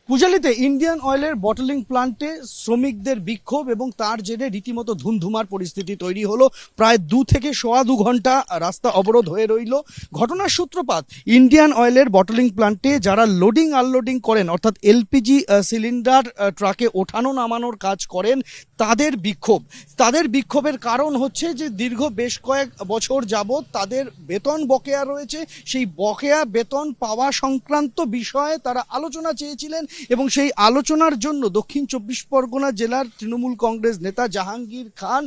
পূজালিতে Indian অয়েলের bottling প্লান্টে শ্রমিকদের বিক্ষোভ এবং তার জেরে রীতিমতো ধুন্ধুমার পরিস্থিতি তৈরি হলো। প্রায় 2 থেকে 2.25 ঘন্টা রাস্তা অবরোধ হয়ে রইল। ঘটনার সূত্রপাত ইন্ডিয়ান অয়েলের বটলিং প্লান্টে যারা লোডিং আনলোডিং করেন, অর্থাৎ এলপিজি সিলিন্ডার ট্রাকে ওঠানো নামানোর কাজ করেন, তাদের বিক্ষোভের কারণ হচ্ছে যে দীর্ঘ বেশ কয়েক বছর যাবৎ তাদের বেতন বকেয়া রয়েছে। সেই বকেয়া বেতন পাওয়া সংক্রান্ত বিষয়ে তারা আলোচনা চেয়েছিলেন এবং সেই আলোচনার জন্য দক্ষিণ 24 পরগনা জেলার তৃণমূল কংগ্রেস নেতা জাহাঙ্গীর খান,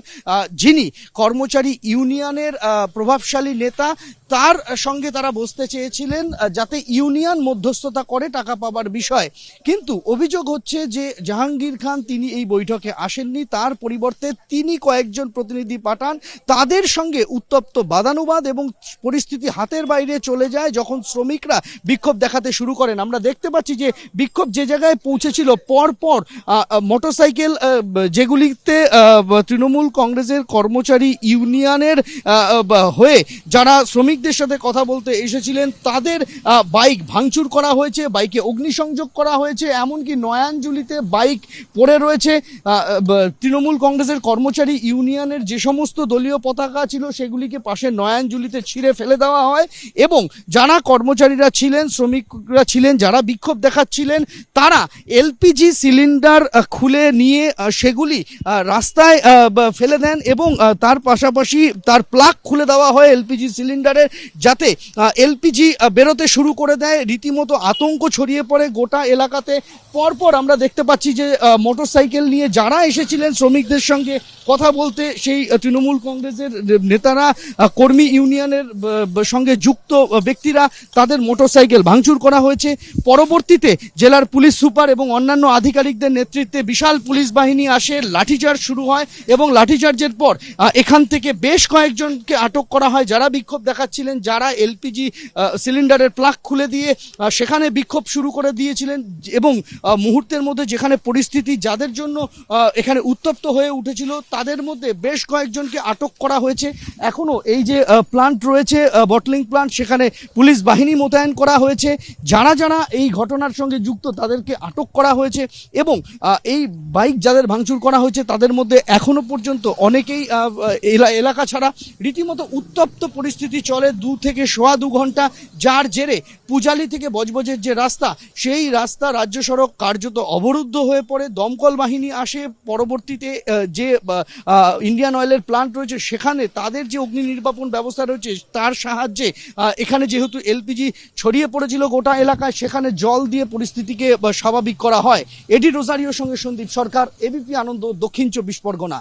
যিনি কর্মচারী ইউনিয়নের প্রভাবশালী নেতা, তার সঙ্গে তারা বসতে চেয়েছিলেন যাতে ইউনিয়ন মধ্যস্থতা করে টাকা পাবার বিষয়। কিন্তু অভিযোগ হচ্ছে যে জাহাঙ্গীর খান তিনি এই বৈঠকে আসেননি, তার পরিবর্তে তিনি কয়েকজন প্রতিনিধি পাঠান। তাদের সঙ্গে উত্তপ্ত বাদানুবাদ এবং পরিস্থিতি হাতের বাইরে চলে যায় যখন শ্রমিকরা বিক্ষোভ দেখাতে শুরু করেন। আমরা দেখতে পাচ্ছি যে বিক্ষোভ যে জায়গায় পৌঁছেছিল, পরপর মোটরসাইকেল যেগুলিতে তৃণমূল কংগ্রেসের কর্মচারী ইউনিয়নের হয়ে যারা শ্রমিকদের সাথে কথা বলতে এসেছিলেন তাদের বাইক ভাঙচুর করা হয়েছে, বাইকে অগ্নিসংযোগ করা হয়েছে। এমনকি নয়াঞ্জলিতে বাইক পড়ে রয়েছে। তৃণমূল কংগ্রেসের কর্মচারী ইউনিয়নের যে সমস্ত দলীয় পতাকা ছিল সেগুলিকে পাশে নয়াঞ্জলিতে ছিঁড়ে ফেলে দেওয়া হয় এবং যারা কর্মচারীরা ছিলেন, শ্রমিকরা ছিলেন, যারা বিক্ষোভ দেখাচ্ছিলেন, তারা এলপিজি সিলিন্ডার খুলে নিয়ে সেগুলি রাস্তায় ফেলে দেন এবং তার পাশাপাশি তার প্লাগ খুলে দেওয়া হয় এলপিজি সিলিন্ডারের, যাতে এলপিজি বেরোতে শুরু করে দেয়। রীতিমতো আতঙ্ক ছড়িয়ে পড়ে গোটা এলাকাতে। পরপর আমরা দেখতে পাচ্ছি যে মোটরসাইকেল নিয়ে যারা এসেছিলেন শ্রমিকদের সঙ্গে কথা বলতে, সেই তৃণমূল কংগ্রেসের নেতারা, কর্মী ইউনিয়নের সঙ্গে যুক্ত ব্যক্তিরা, তাদের মোটরসাইকেল ভাঙচুর করা হয়েছে। পরবর্তীতে জেলার পুলিশ সুপার এবং অন্যান্য আধিকারিকদের নেতৃত্বে বিশাল পুলিশ বাহিনী আসে, লাঠিচার্জ শুরু হয় এবং লাঠিচার্জের পর এখান থেকে বেশ কয়েকজনকে আটক করা হয় যারা বিক্ষোভ দেখাচ্ছিলেন, যারা এলপিজি সিলিন্ডারের প্লাগ খুলে দিয়ে সেখানে বিক্ষোভ শুরু করে দিয়েছিলেন। এবং মুহূর্তের মধ্যে যেখানে পরিস্থিতি যাদের জন্য এখানে উত্তপ্ত হয়ে উঠেছিল, তাদের মধ্যে বেশ কয়েকজনকে আটক করা হয়েছে। এখনও এই যে প্লান্ট রয়েছে, বটলিং প্লান্ট, সেখানে পুলিশ বাহিনী মোতায়েন করা হয়েছে। যারা যারা এই ঘটনার সঙ্গে যুক্ত তাদেরকে আটক করা হয়েছে এবং এই বাইক যাদের ভাঙচুর করা হয়েছে তাদের মধ্যে এখনো পর্যন্ত অনেকেই এলাকা ছাড়া। রীতিমতো উত্তপ্ত পরিস্থিতি চলে 2 থেকে 2.25 ঘন্টা, যার জেরে পূজালি থেকে বজবজের যে রাস্তা, সেই রাস্তা রাজ্য সড়ক কার্যত অবরুদ্ধ হয়ে পড়ে। দমকল বাহিনী আসে। পরবর্তীতে যে ইন্ডিয়ান অয়েলের প্লান্ট রয়েছে সেখানে তাদের যে অগ্নি নির্বাপন ব্যবস্থা রয়েছে তার সাহায্যে এখানে যেহেতু এলপিজি ছড়িয়ে পড়েছিল গোটা এলাকায়, সেখানে জল দিয়ে পরিস্থিতিকে স্বাভাবিক করা হয়। এডি রোজারিওর সঙ্গে সন্দীপ সরকার, এবিপি আনন্দ, দক্ষিণ 24 পরগনা।